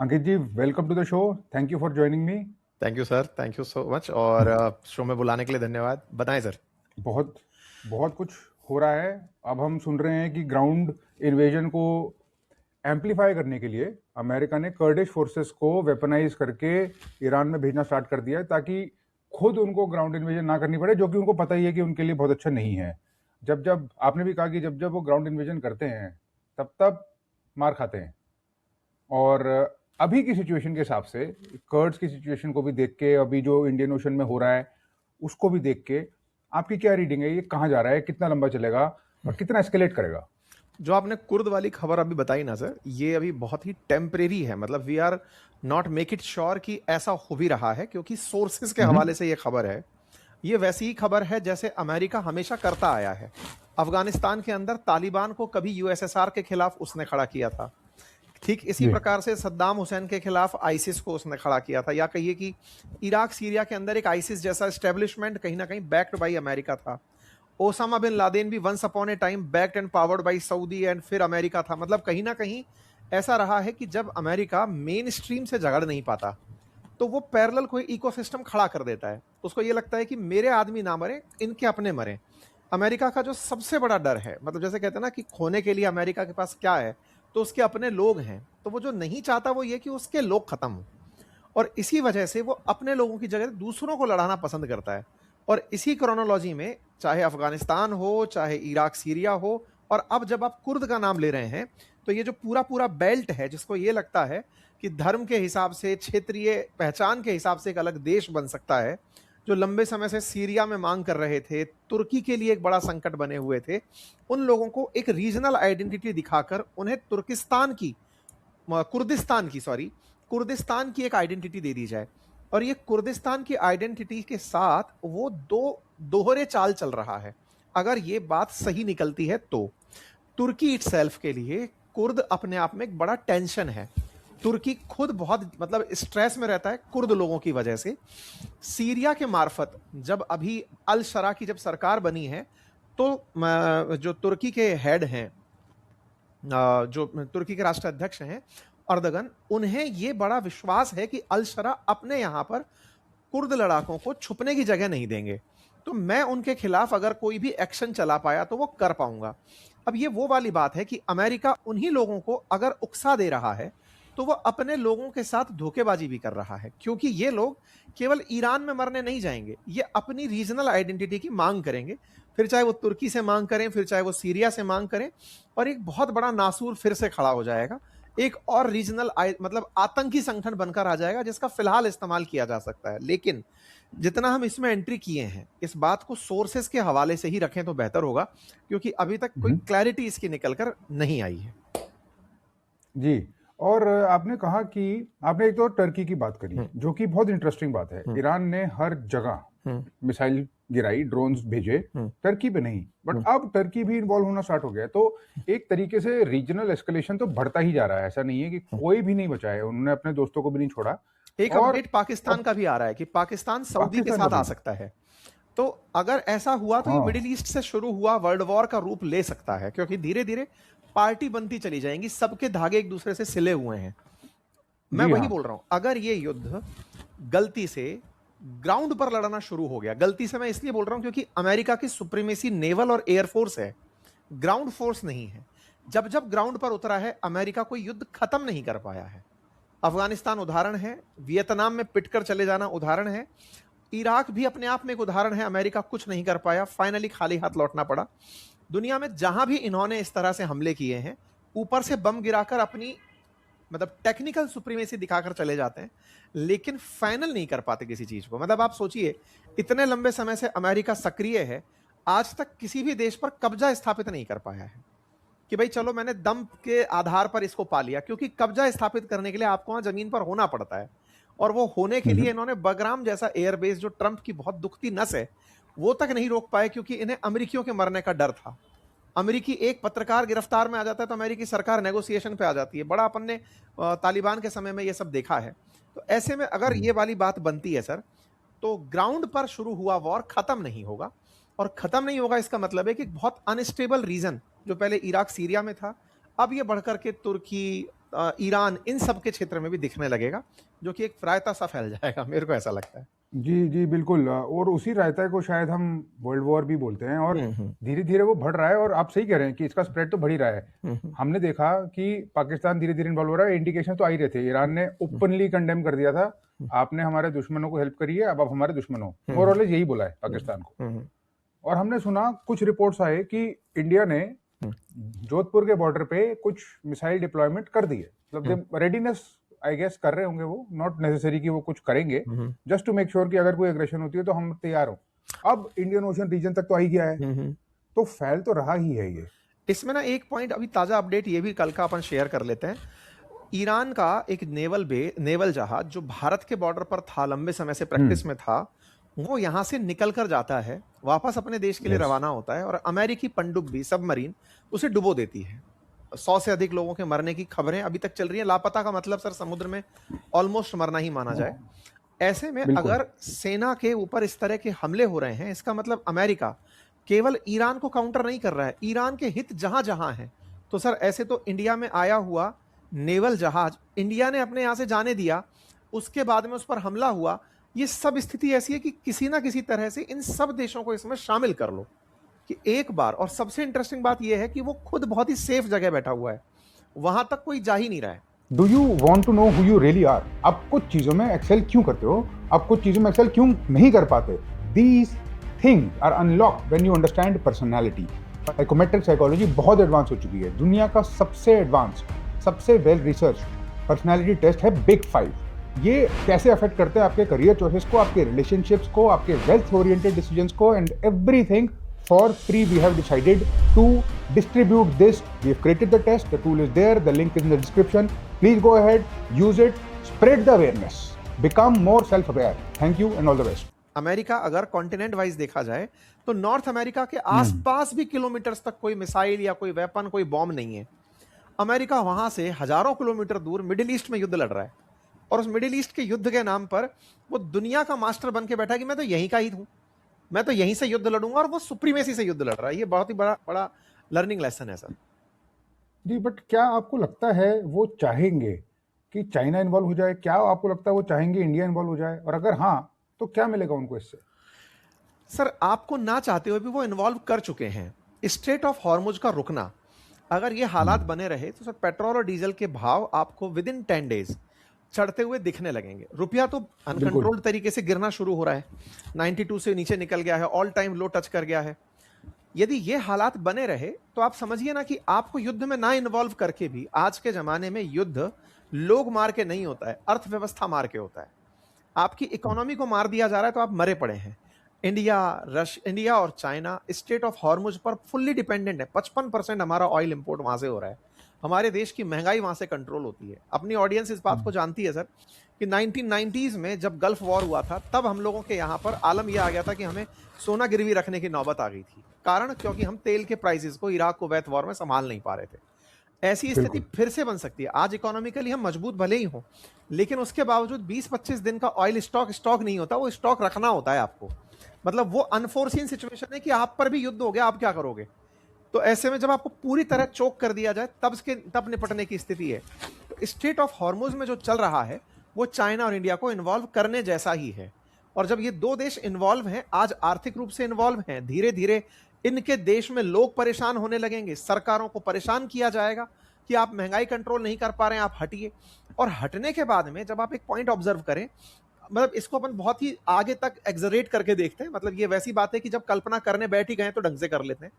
Ankit ji, welcome to the show. Thank you for joining me. Thank you sir, thank you so much. और show में बुलाने के लिए धन्यवाद। बताएं सर। बहुत बहुत कुछ हो रहा है। अब हम सुन रहे हैं कि ग्राउंड इन्वेजन को एम्पलीफाई करने के लिए अमेरिका ने कर्डिश फोर्सेस को वेपनाइज करके ईरान में भेजना स्टार्ट कर दिया है, ताकि खुद उनको ग्राउंड इन्वेजन ना करनी पड़े, जो कि उनको पता ही है कि उनके लिए बहुत अच्छा नहीं है। जब जब आपने भी कहा कि जब जब वो ग्राउंड इन्वेजन करते हैं तब तब मार खाते हैं। और अभी की सिचुएशन के हिसाब से, कर्ड्स की सिचुएशन को भी देख के, अभी जो इंडियन ओशन में हो रहा है उसको भी देख के, आपकी क्या रीडिंग है? ये कहाँ जा रहा है, कितना लंबा चलेगा और कितना एस्केलेट करेगा? जो आपने कुर्द वाली खबर अभी बताई ना सर, ये अभी बहुत ही टेम्परेरी है। मतलब we are not make it sure कि ऐसा हो भी रहा है, क्योंकि सोर्सेज के हवाले से ये खबर है। ये वैसी ही खबर है जैसे अमेरिका हमेशा करता आया है। अफगानिस्तान के अंदर तालिबान को कभी यूएसएसआर के खिलाफ उसने खड़ा किया था, ठीक इसी जी। प्रकार से सद्दाम हुसैन के खिलाफ आईसिस को उसने खड़ा किया था। या कहिए कि इराक सीरिया के अंदर एक आईसिस जैसा एस्टेब्लिशमेंट कहीं ना कहीं बैक्ड बाई अमेरिका था। ओसामा बिन लादेन भी once upon a time backed and powered by Saudi and फिर अमेरिका था। मतलब कहीं ना कहीं ऐसा रहा है कि जब अमेरिका मेन स्ट्रीम से झगड़ नहीं पाता तो वो पैरेलल कोई इकोसिस्टम खड़ा कर देता है। उसको ये लगता है कि मेरे आदमी ना मरे, इनके अपने मरे। अमेरिका का जो सबसे बड़ा डर है, मतलब जैसे कहते हैं ना कि खोने के लिए अमेरिका के पास क्या है, तो उसके अपने लोग हैं। तो वो जो नहीं चाहता वो ये कि उसके लोग खत्म हो, और इसी वजह से वो अपने लोगों की जगह दूसरों को लड़ाना पसंद करता है। और इसी क्रोनोलॉजी में चाहे अफगानिस्तान हो, चाहे इराक सीरिया हो, और अब जब आप कुर्द का नाम ले रहे हैं, तो ये जो पूरा पूरा बेल्ट है, जिसको ये लगता है कि धर्म के हिसाब से, क्षेत्रीय पहचान के हिसाब से एक अलग देश बन सकता है, जो लंबे समय से सीरिया में मांग कर रहे थे, तुर्की के लिए एक बड़ा संकट बने हुए थे, उन लोगों को एक रीजनल आइडेंटिटी दिखाकर उन्हें तुर्किस्तान की, कुर्दिस्तान की एक आइडेंटिटी दे दी जाए। और ये कुर्दिस्तान की आइडेंटिटी के साथ वो दोहरे चाल चल रहा है। अगर ये बात सही निकलती है तो तुर्की इटसेल्फ के लिए कुर्द अपने आप में एक बड़ा टेंशन है। तुर्की खुद बहुत मतलब स्ट्रेस में रहता है कुर्द लोगों की वजह से। सीरिया के मार्फत जब अभी अल शरा की जब सरकार बनी है, तो जो तुर्की के हेड हैं, जो तुर्की के राष्ट्राध्यक्ष हैं अर्दगन, उन्हें यह बड़ा विश्वास है कि अल शरा अपने यहां पर कुर्द लड़ाकों को छुपने की जगह नहीं देंगे। तो मैं उनके खिलाफ अगर कोई भी एक्शन चला पाया तो वो कर पाऊंगा। अब ये वो वाली बात है कि अमेरिका उन्हीं लोगों को अगर उकसा दे रहा है तो वो अपने लोगों के साथ धोखेबाजी भी कर रहा है, क्योंकि ये लोग केवल ईरान में मरने नहीं जाएंगे, ये अपनी रीजनल आइडेंटिटी की मांग करेंगे। फिर चाहे वो तुर्की से मांग करें, फिर चाहे वो सीरिया से मांग करें, और एक बहुत बड़ा नासूर फिर से खड़ा हो जाएगा। एक और रीजनल मतलब आतंकी संगठन बनकर आ जाएगा, जिसका फिलहाल इस्तेमाल किया जा सकता है। लेकिन जितना हम इसमें एंट्री किए हैं, इस बात को सोर्सेस के हवाले से ही रखें तो बेहतर होगा, क्योंकि अभी तक कोई क्लैरिटी इसकी निकलकर नहीं आई है। जी। और आपने कहा कि आपने एक तो टर्की की बात करी, जो कि बहुत इंटरेस्टिंग बात है। ईरान ने हर जगह मिसाइल गिराई, ड्रोन्स भेजे, टर्की पे नहीं। बट अब टर्की भी इन्वॉल्व होना स्टार्ट हो गया। तो एक तरीके से रीजनल एस्केलेशन तो बढ़ता ही जा रहा है। ऐसा नहीं है कि कोई भी नहीं बचा है, उन्होंने अपने दोस्तों को भी नहीं छोड़ा। एक अपडेट पाकिस्तान का भी आ रहा है कि पाकिस्तान सऊदी के साथ आ सकता है। तो अगर ऐसा हुआ तो ये मिडिल ईस्ट से शुरू हुआ वर्ल्ड वॉर का रूप ले सकता है, क्योंकि धीरे धीरे पार्टी बनती चली जाएंगी, सबके धागे एक दूसरे से सिले हुए हैं। मैं वही बोल रहा हूं, अगर ये युद्ध गलती से ग्राउंड पर लड़ना शुरू हो गया, गलती से मैं इसलिए बोल रहा हूं क्योंकि अमेरिका की सुप्रीमेसी नेवल और एयरफोर्स है, ग्राउंड फोर्स नहीं है। जब जब ग्राउंड पर उतरा है अमेरिका कोई युद्ध खत्म नहीं कर पाया है। अफगानिस्तान उदाहरण है, वियतनाम में पिटकर चले जाना उदाहरण है, इराक भी अपने आप में एक उदाहरण है। अमेरिका कुछ नहीं कर पाया, फाइनली खाली हाथ लौटना पड़ा। दुनिया में जहां भी इन्होंने इस तरह से हमले किए हैं, ऊपर से बम गिराकर अपनी मतलब टेक्निकल सुप्रीमेसी दिखाकर चले जाते हैं, लेकिन फाइनल नहीं कर पाते किसी चीज को। मतलब आप सोचिए, इतने लंबे समय से अमेरिका सक्रिय है, आज तक किसी भी देश पर कब्जा स्थापित नहीं कर पाया है कि भाई चलो मैंने दम के आधार पर इसको पा लिया, क्योंकि कब्जा स्थापित करने के लिए आपको वहां जमीन पर होना पड़ता है। और वो होने के लिए इन्होंने बगराम जैसा एयरबेस, जो ट्रंप की बहुत दुखती नस है, वो तक नहीं रोक पाए, क्योंकि इन्हें अमेरिकियों के मरने का डर था। अमेरिकी एक पत्रकार गिरफ्तार में आ जाता है तो अमेरिकी सरकार नेगोशिएशन पे आ जाती है। बड़ा अपन ने तालिबान के समय में ये सब देखा है। तो ऐसे में अगर ये वाली बात बनती है सर, तो ग्राउंड पर शुरू हुआ वॉर खत्म नहीं होगा। और खत्म नहीं होगा इसका मतलब है कि बहुत अनस्टेबल रीजन, जो पहले इराक सीरिया में था, अब ये बढ़कर के तुर्की, ईरान, इन सब के क्षेत्र में भी दिखने लगेगा, जो कि एक प्रायता सा फैल जाएगा, मेरे को ऐसा लगता है। जी जी बिल्कुल, और उसी रायता को शायद हम वर्ल्ड वॉर भी बोलते हैं, और धीरे धीरे वो बढ़ रहा है। और आप सही कह रहे हैं कि इसका स्प्रेड तो बढ़ ही रहा है। हमने देखा कि पाकिस्तान धीरे धीरे इन्वॉल्व हो रहा है, इंडिकेशन तो आ ही रहे थे। ईरान ने ओपनली कंडेम कर दिया था, आपने हमारे दुश्मनों को हेल्प करी है, अब आप हमारे दुश्मन हो, मोर और लेस यही बोला है पाकिस्तान को। और हमने सुना, कुछ रिपोर्ट्स आए कि इंडिया ने जोधपुर के बॉर्डर पे कुछ मिसाइल डिप्लॉयमेंट कर दी है। मतलब रेडीनेस आई गेस कर रहे होंगे, वो नॉट नेसेसरी कि वो कुछ करेंगे, जस्ट टू मेक श्योर कि अगर कोई एग्रेशन होती है तो हम तैयार हो। अब इंडियन ओशन रीजन तक तो आ ही गया है, तो फैल तो रहा ही है ये। इसमें ना एक पॉइंट अभी ताजा अपडेट ये भी कल का अपन शेयर कर लेते हैं। ईरान का एक नेवल जहाज जो भारत के बॉर्डर पर था, लंबे समय से प्रैक्टिस में था, वो यहां से निकल कर जाता है, वापस अपने देश के लिए रवाना होता है, और अमेरिकी पनडुब्बी सबमरीन उसे डुबो देती है। 100 से अधिक लोगों के मरने की खबरें अभी तक चल रही हैं। लापता का मतलब सर समुद्र में ऑलमोस्ट मरना ही माना जाए। ऐसे में अगर सेना के ऊपर इस तरह के हमले हो रहे हैं, इसका मतलब अमेरिका केवल ईरान को काउंटर नहीं कर रहा है, ईरान के हित जहां जहां हैं। तो सर ऐसे तो इंडिया में आया हुआ नेवल जहाज इंडिया ने अपने यहां से जाने दिया, उसके बाद में उस पर हमला हुआ। ये सब स्थिति ऐसी है कि किसी ना किसी तरह से इन सब देशों को इसमें शामिल कर लो कि एक बार। और सबसे इंटरेस्टिंग बात यह है कि वो खुद बहुत ही सेफ जगह बैठा हुआ है, वहां तक कोई जा ही नहीं रहा है। Do you want to know who you really are? आप कुछ चीजों में एक्सेल क्यों करते हो, आप कुछ चीजों में एक्सेल क्यों नहीं कर पाते? These things are unlocked when you understand personality. Psychometric psychology बहुत एडवांस हो चुकी है। दुनिया का सबसे एडवांस, सबसे वेल रिसर्च पर्सनालिटी टेस्ट है बिग 5। ये कैसे अफेक्ट करते हैं आपके करियर चॉइसेस को, आपके रिलेशनशिप्स को, आपके वेल्थ ओरिएंटेड डिसीजंस को, and everything for free. We have decided to distribute this. We have created the test. The tool is there. The link is in the description. Please go ahead, use it, spread the awareness, become more self-aware. Thank you and all the best. America अगर continent wise देखा जाए तो north America के आसपास भी kilometres तक कोई missile या कोई वेपन, कोई बॉम्ब नहीं है। अमेरिका वहां से हजारों किलोमीटर दूर मिडिल ईस्ट में युद्ध लड़ रहा है, और उस मिडिल ईस्ट के युद्ध के नाम पर वो दुनिया का मास्टर बन के बैठा है कि मैं तो यहीं का ही हूं, मैं तो यहीं से युद्ध लड़ूंगा, और वो सुप्रीमेसी से युद्ध लड़ रहा है। ये बहुत ही बड़ा लर्निंग लेसन है सर। जी, बट क्या आपको लगता है वो चाहेंगे कि चाइना इन्वॉल्व हो जाए? क्या आपको लगता है वो चाहेंगे इंडिया इन्वॉल्व हो जाए? और अगर हाँ, तो क्या मिलेगा उनको इससे? सर आपको ना चाहते हुए भी वो इन्वॉल्व कर चुके हैं। स्ट्रेट ऑफ हॉर्मुज का रुकना, अगर ये हालात बने रहे तो सर पेट्रोल और डीजल के भाव आपको विद इन 10 डेज चढ़ते हुए दिखने लगेंगे। रुपया तो अनकंट्रोल्ड तरीके से गिरना शुरू हो रहा है, 92 से नीचे निकल गया है, ऑल टाइम लो टच कर गया है। यदि ये हालात बने रहे तो आप समझिए ना कि आपको युद्ध में ना इन्वॉल्व करके भी, आज के जमाने में युद्ध लोग मार के नहीं होता है, अर्थव्यवस्था मार के होता है। आपकी इकोनॉमी को मार दिया जा रहा है तो आप मरे पड़े हैं। इंडिया और चाइना स्ट्रेट ऑफ हॉर्मुज पर फुल्ली डिपेंडेंट है। 55% हमारा ऑयल इंपोर्ट वहां से हो रहा है। हमारे देश की महंगाई वहां से कंट्रोल होती है। अपनी ऑडियंस इस बात को जानती है सर कि 1990s में जब गल्फ वॉर हुआ था, तब हम लोगों के यहाँ पर आलम यह आ गया था कि हमें सोना गिरवी रखने की नौबत आ गई थी। कारण क्योंकि हम तेल के प्राइसेस को इराक कुवैत वॉर में संभाल नहीं पा रहे थे। ऐसी स्थिति फिर से बन सकती है। आज इकोनॉमिकली हम मजबूत भले ही हों, लेकिन उसके बावजूद 20-25 दिन का ऑयल स्टॉक नहीं होता, वो स्टॉक रखना होता है आपको। मतलब वो अनफोर्सीन सिचुएशन है कि आप पर भी युद्ध हो गया, आप क्या करोगे? तो ऐसे में जब आपको पूरी तरह चोक कर दिया जाए तब निपटने की स्थिति है। तो स्ट्रेट ऑफ हॉर्मुज में जो चल रहा है वो चाइना और इंडिया को इन्वॉल्व करने जैसा ही है। और जब ये दो देश इन्वॉल्व हैं, आज आर्थिक रूप से इन्वॉल्व हैं, धीरे धीरे इनके देश में लोग परेशान होने लगेंगे, सरकारों को परेशान किया जाएगा कि आप महंगाई कंट्रोल नहीं कर पा रहे हैं, आप हटिए। और हटने के बाद में जब आप एक पॉइंट ऑब्जर्व करें, मतलब इसको अपन बहुत ही आगे तक एक्सजरेट करके देखते हैं। मतलब ये वैसी बात है कि जब कल्पना करने बैठ ही गए तो ढंग से कर लेते हैं।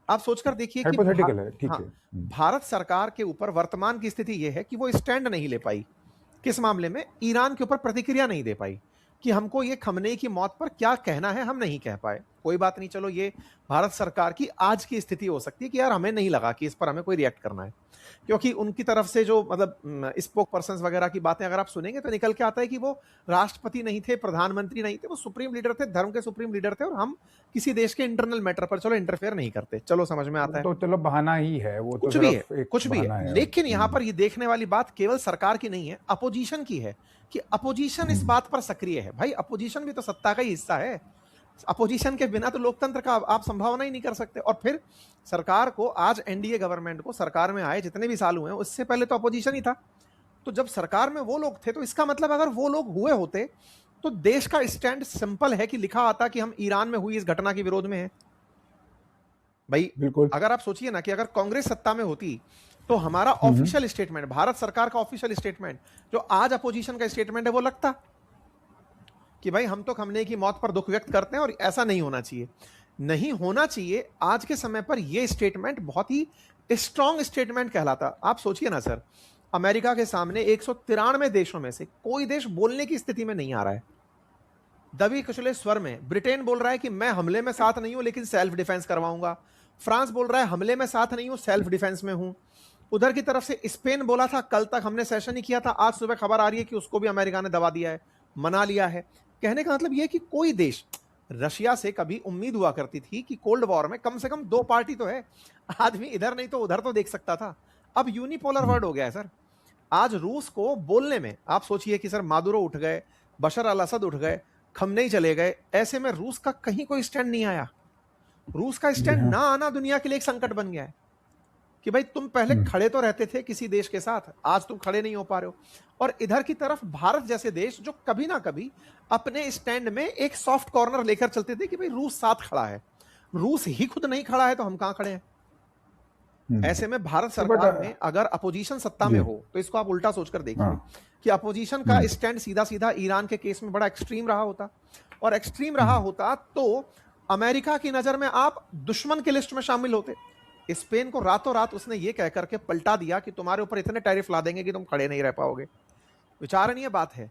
आप सोचकर देखिए कि भारत सरकार के ऊपर वर्तमान की स्थिति यह है कि वो स्टैंड नहीं ले पाई। किस मामले में? ईरान के ऊपर प्रतिक्रिया नहीं दे पाई कि हमको ये खमनेई की मौत पर क्या कहना है, हम नहीं कह पाए। कोई बात नहीं, चलो ये भारत सरकार की आज की स्थिति हो सकती है कि यार हमें नहीं लगा कि इस पर हमें कोई रिएक्ट करना है, क्योंकि उनकी तरफ से जो मतलब स्पोक पर्सन्स वगैरह की बातें अगर आप सुनेंगे तो निकल के आता है कि वो राष्ट्रपति नहीं थे, प्रधानमंत्री नहीं थे, वो सुप्रीम लीडर थे, धर्म के सुप्रीम लीडर थे, और हम किसी देश के इंटरनल मैटर पर चलो इंटरफेयर नहीं करते। चलो समझ में आता है, तो चलो बहाना ही है वो, कुछ भी है, कुछ भी है। लेकिन यहाँ पर ये देखने वाली बात केवल सरकार की नहीं है, अपोजिशन की है कि अपोजिशन इस बात पर सक्रिय है। भाई अपोजिशन भी तो सत्ता का ही हिस्सा है। अपोजिशन के बिना तो लोकतंत्र का आप संभावना ही नहीं कर सकते। और फिर सरकार को, आज एनडीए गवर्नमेंट को सरकार में आए जितने भी साल हुए हैं, उससे पहले तो अपोजिशन ही था। तो जब सरकार में वो लोग थे, तो इसका मतलब अगर वो लोग हुए होते तो देश का स्टैंड सिंपल है कि लिखा आता कि हम ईरान में हुई इस घटना के विरोध में हैं। भाई बिल्कुल। अगर आप सोचिए ना कि अगर कांग्रेस सत्ता में होती तो हमारा ऑफिशियल स्टेटमेंट, भारत सरकार का ऑफिशियल स्टेटमेंट, जो आज अपोजिशन का स्टेटमेंट है, वो लगता कि भाई हम तो खमने की मौत पर दुख व्यक्त करते हैं और ऐसा नहीं होना चाहिए। नहीं होना चाहिए। आज के समय पर यह स्टेटमेंट बहुत ही स्ट्रॉन्ग स्टेटमेंट कहलाता। आप सोचिए ना सर, अमेरिका के सामने 193 देशों में से कोई देश बोलने की स्थिति में नहीं आ रहा है। दबी कुचले स्वर में ब्रिटेन बोल रहा है कि मैं हमले में साथ नहीं हूं लेकिन सेल्फ डिफेंस करवाऊंगा। फ्रांस बोल रहा है हमले में साथ नहीं हूं, सेल्फ डिफेंस में हूं। उधर की तरफ से स्पेन बोला था, कल तक हमने सेशन ही किया था, आज सुबह खबर आ रही है कि उसको भी अमेरिका ने दबा दिया है, मना लिया है। कहने का मतलब यह है कि कोई देश, रशिया से कभी उम्मीद हुआ करती थी कि कोल्ड वॉर में कम से कम 2 पार्टी तो है, आदमी इधर नहीं तो उधर तो देख सकता था। अब यूनिपोलर वर्ल्ड हो गया है सर। आज रूस को बोलने में, आप सोचिए कि सर मादुरो उठ गए, बशर अल असद उठ गए, खमनेई चले गए, ऐसे में रूस का कहीं कोई स्टैंड नहीं आया। रूस का स्टैंड ना आना दुनिया के लिए एक संकट बन गया है कि भाई तुम पहले खड़े तो रहते थे किसी देश के साथ, आज तुम खड़े नहीं हो पा रहे हो। और इधर की तरफ भारत जैसे देश जो कभी ना कभी अपने स्टैंड में एक सॉफ्ट कॉर्नर लेकर चलते थे कि भाई रूस साथ खड़ा है, रूस ही खुद नहीं खड़ा है तो हम कहां खड़े हैं। ऐसे में भारत सरकार में अगर अपोजिशन सत्ता में हो तो इसको आप उल्टा सोचकर देखिए कि अपोजिशन का स्टैंड सीधा सीधा ईरान के केस में बड़ा एक्सट्रीम रहा होता, और एक्सट्रीम रहा होता तो अमेरिका की नजर में आप दुश्मन की लिस्ट में शामिल होते। स्पेन को रातों रात उसने ये कह करके पलटा दिया कि तुम्हारे ऊपर इतने टैरिफ ला देंगे कि तुम खड़े नहीं रह पाओगे। विचारणीय बात है।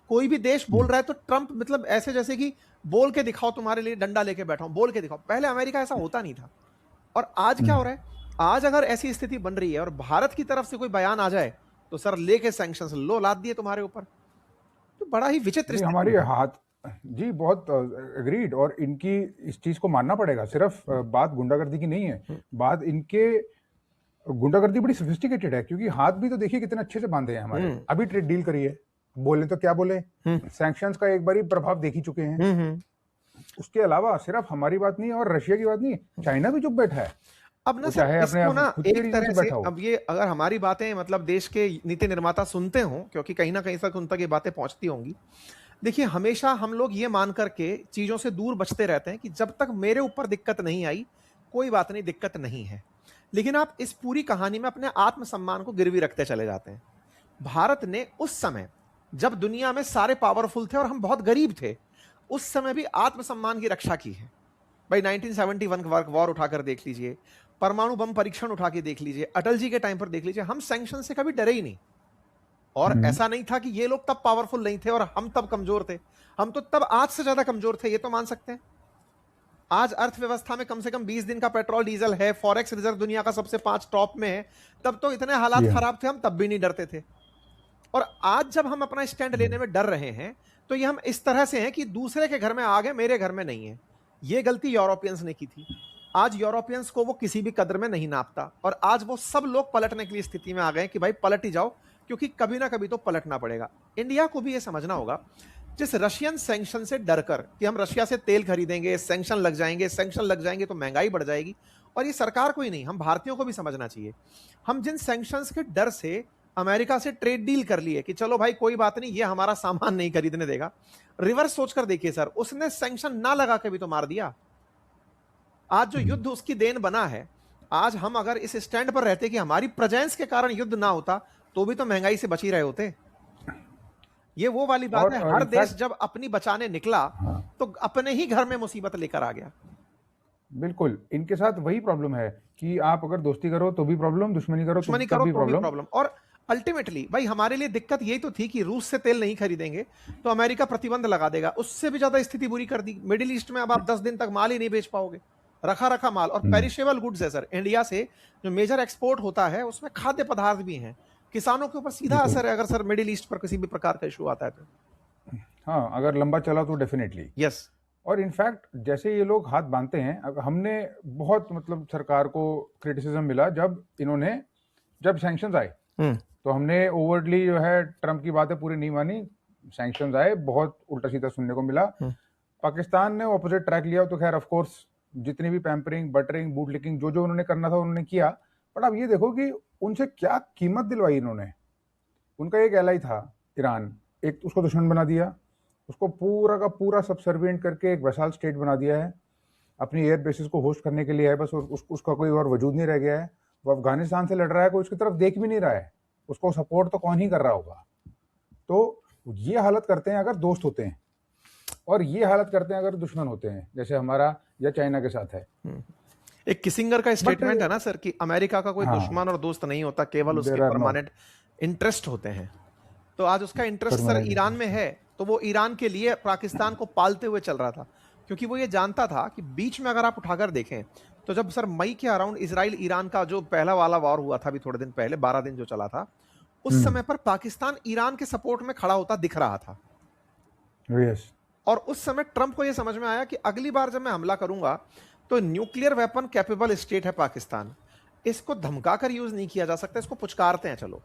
कोई भी देश बोल रहा है तो ट्रंप मतलब ऐसे जैसे कि बोल के दिखाओ, तुम्हारे लिए डंडा लेके बैठा हूं, बोल के दिखाओ। पहले अमेरिका ऐसा होता नहीं था। और आज क्या हो रहा है, आज अगर ऐसी स्थिति बन रही है और भारत की तरफ से कोई बयान आ जाए तो सर लेके सैंक्शंस लो लाद दिए तुम्हारे ऊपर। तो बड़ा ही विचित्र हमारे हाथ जी, बहुत एग्रीड। और इनकी इस चीज को मानना पड़ेगा। सिर्फ बात गुंडागर्दी की नहीं है, बात इनके गुंडागर्दी बड़ी सोफिस्टिकेटेड है, क्योंकि हाथ भी तो देखिए कितने अच्छे से बांधे हैं हमारे। अभी ट्रेड डील करिए, बोले तो क्या बोले, सैंक्शंस का एक बार ही प्रभाव देख ही चुके हैं। उसके अलावा सिर्फ हमारी बात नहीं और रशिया की बात नहीं, चाइना भी चुप बैठा है। अब ना सर इसको ना एक तरह से, अब ये अगर हमारी बातें मतलब देश के नीति निर्माता सुनते हो, क्योंकि कहीं ना कहीं तक उन तक ये बातें पहुंचती होंगी। देखिए हमेशा हम लोग ये मान करके चीजों से दूर बचते रहते हैं कि जब तक मेरे ऊपर दिक्कत नहीं आई कोई बात नहीं, दिक्कत नहीं है। लेकिन आप इस पूरी कहानी में अपने आत्मसम्मान को गिरवी रखते चले जाते हैं। भारत ने उस समय जब दुनिया में सारे पावरफुल थे और हम बहुत गरीब थे, उस समय भी आत्मसम्मान की रक्षा की है। भाई 1971 वॉर उठाकर देख लीजिए, परमाणु बम परीक्षण उठा के देख लीजिए, अटल जी के टाइम पर देख लीजिए, हम सैंक्शन से कभी डरे ही नहीं। और ऐसा नहीं था कि ये लोग तब पावरफुल नहीं थे और हम तब कमजोर थे। हम तो तब आज से ज्यादा कमजोर थे, ये तो मान सकते हैं। आज अर्थव्यवस्था में कम से कम 20 दिन का पेट्रोल डीजल है, फॉरेक्स रिजर्व दुनिया का सबसे 5 टॉप में है। तब तो इतने हालात खराब थे, हम तब भी नहीं डरते थे। और आज जब हम अपना स्टैंड लेने में डर रहे हैं तो ये हम इस तरह से हैं कि दूसरे के घर में आ गए, मेरे घर में नहीं है। ये गलती यूरोपियंस ने की थी। आज यूरोपियंस को वो किसी भी कदर में नहीं नापता, और आज वो सब लोग पलटने की स्थिति में आ गए कि भाई पलट ही जाओ, क्योंकि कभी ना कभी तो पलटना पड़ेगा। इंडिया को भी ये समझना होगा, जिस रशियन सैंक्शन से डरकर कि हम रशिया से तेल खरीदेंगे, सैंक्शन लग जाएंगे तो महंगाई बढ़ जाएगी। और ये सरकार को ही नहीं, हम भारतीयों को भी समझना चाहिए। हम जिन सैंक्शंस के डर से अमेरिका से ट्रेड डील कर लिए कि चलो भाई कोई बात नहीं, ये हमारा सामान नहीं खरीदने देगा, रिवर्स सोचकर देखिए सर, उसने सैंक्शन ना लगा के भी तो मार दिया। आज जो युद्ध उसकी देन बना है, आज हम अगर इस स्टैंड पर रहते कि हमारी प्रेजेंस के कारण युद्ध ना होता तो भी तो महंगाई से बच ही रहे होते। ये वो वाली बात है, हर देश जब अपनी बचाने निकला तो अपने ही घर में मुसीबत लेकर आ गया। बिल्कुल, इनके साथ वही प्रॉब्लम है कि आप अगर दोस्ती करो तो भी प्रॉब्लम, दुश्मनी करो तो भी प्रॉब्लम। और अल्टीमेटली भाई हमारे लिए दिक्कत यही तो थी कि रूस से तेल नहीं खरीदेंगे तो अमेरिका प्रतिबंध लगा देगा। उससे भी ज्यादा स्थिति बुरी कर दी। मिडिल ईस्ट में अब आप 10 दिन तक माल ही नहीं बेच पाओगे, रखा माल। और पेरिशेबल गुड्स है सर, इंडिया से जो मेजर एक्सपोर्ट होता है उसमें खाद्य पदार्थ भी हैं। किसानों के ऊपर सीधा असर है अगर सर मिडिल ईस्ट पर किसी भी प्रकार का इशू आता है तो। हाँ, अगर लंबा चला तो डेफिनेटली यस। और इनफैक्ट जैसे ये लोग हाथ बांधते हैं, अब हमने बहुत मतलब सरकार को क्रिटिसिज्म मिला जब सैंक्शंस आए, तो हमने ओवरली जो है ट्रंप की बातें पूरी नहीं मानी। सैंक्शंस आए, बहुत उल्टा सीधा सुनने को मिला। पाकिस्तान ने ऑपोजिट ट्रैक लिया तो खैर ऑफ कोर्स जितनी भी पैम्परिंग, बटरिंग, बूट लिकिंग जो जो उन्होंने करना था उन्होंने किया, बट अब ये देखो कि उनसे क्या कीमत दिलवाई इन्होंने। उनका एक एलाई था ईरान, एक उसको दुश्मन बना दिया, उसको पूरा का पूरा सबसर्विएंट करके एक वैसाल स्टेट बना दिया है, अपनी एयर बेसिस को होस्ट करने के लिए है बस, उसका कोई और वजूद नहीं रह गया है। वो अफगानिस्तान से लड़ रहा है, कोई उसकी तरफ देख भी नहीं रहा है, उसको सपोर्ट तो कौन ही कर रहा होगा। तो ये हालत करते हैं अगर दोस्त होते हैं, और ये हालत करते हैं अगर दुश्मन होते हैं, जैसे हमारा या चाइना के साथ है। एक किसिंगर का स्टेटमेंट है ना सर कि अमेरिका का कोई हाँ, दुश्मन और दोस्त नहीं होता, केवल उसके there are no permanent interest होते हैं। तो आज उसका इंटरेस्ट सर परमानेंट ईरान में है, तो वो ईरान के लिए पाकिस्तान को पालते हुए चल रहा था, क्योंकि वो ये जानता था कि बीच में अगर आप उठाकर देखें तो जब सर मई के अराउंड इजराइल ईरान का जो पहला वाला वॉर हुआ था, अभी थोड़े दिन पहले 12 दिन जो चला था, उस समय पर पाकिस्तान ईरान के सपोर्ट में खड़ा होता दिख रहा था। यस, और उस समय ट्रंप को यह समझ में आया कि अगली बार जब मैं हमला करूंगा तो न्यूक्लियर वेपन कैपेबल स्टेट है पाकिस्तान, इसको धमकाकर यूज नहीं किया जा सकता, इसको पुचकारते हैं। चलो,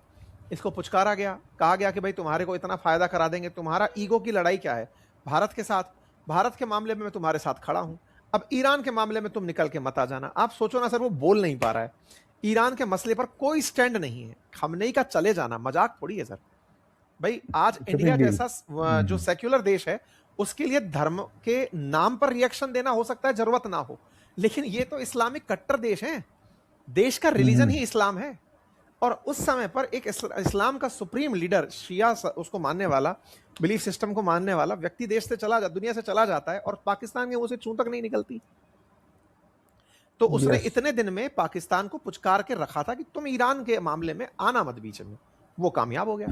इसको पुचकारा गया, कहा गया कि भाई तुम्हारे को इतना फायदा करा देंगे, तुम्हारा ईगो की लड़ाई क्या है भारत के साथ, भारत के मामले में मैं तुम्हारे साथ खड़ा हूं, अब ईरान के मामले में तुम निकल के मत आ जाना। आप सोचो ना सर, वो बोल नहीं पा रहा है, ईरान के मसले पर कोई स्टैंड नहीं है, खमनेई का चले जाना मजाक थोड़ी है सर। भाई आज इंडिया जैसा जो सेक्युलर देश है उसके लिए धर्म के नाम पर रिएक्शन देना हो सकता है जरूरत ना हो, लेकिन ये तो इस्लामिक कट्टर देश है, देश का रिलीजन ही इस्लाम है। और उस समय पर एक इस्लाम का सुप्रीम लीडर, शिया उसको मानने वाला, बिलीफ सिस्टम को मानने वाला व्यक्ति देश से दुनिया से चला जाता है और पाकिस्तान के मुंह से चूं तक नहीं निकलती। तो उसने इतने दिन में पाकिस्तान को पुचकार के रखा था कि तुम ईरान के मामले में आना मत बीच में, वो कामयाब हो गया।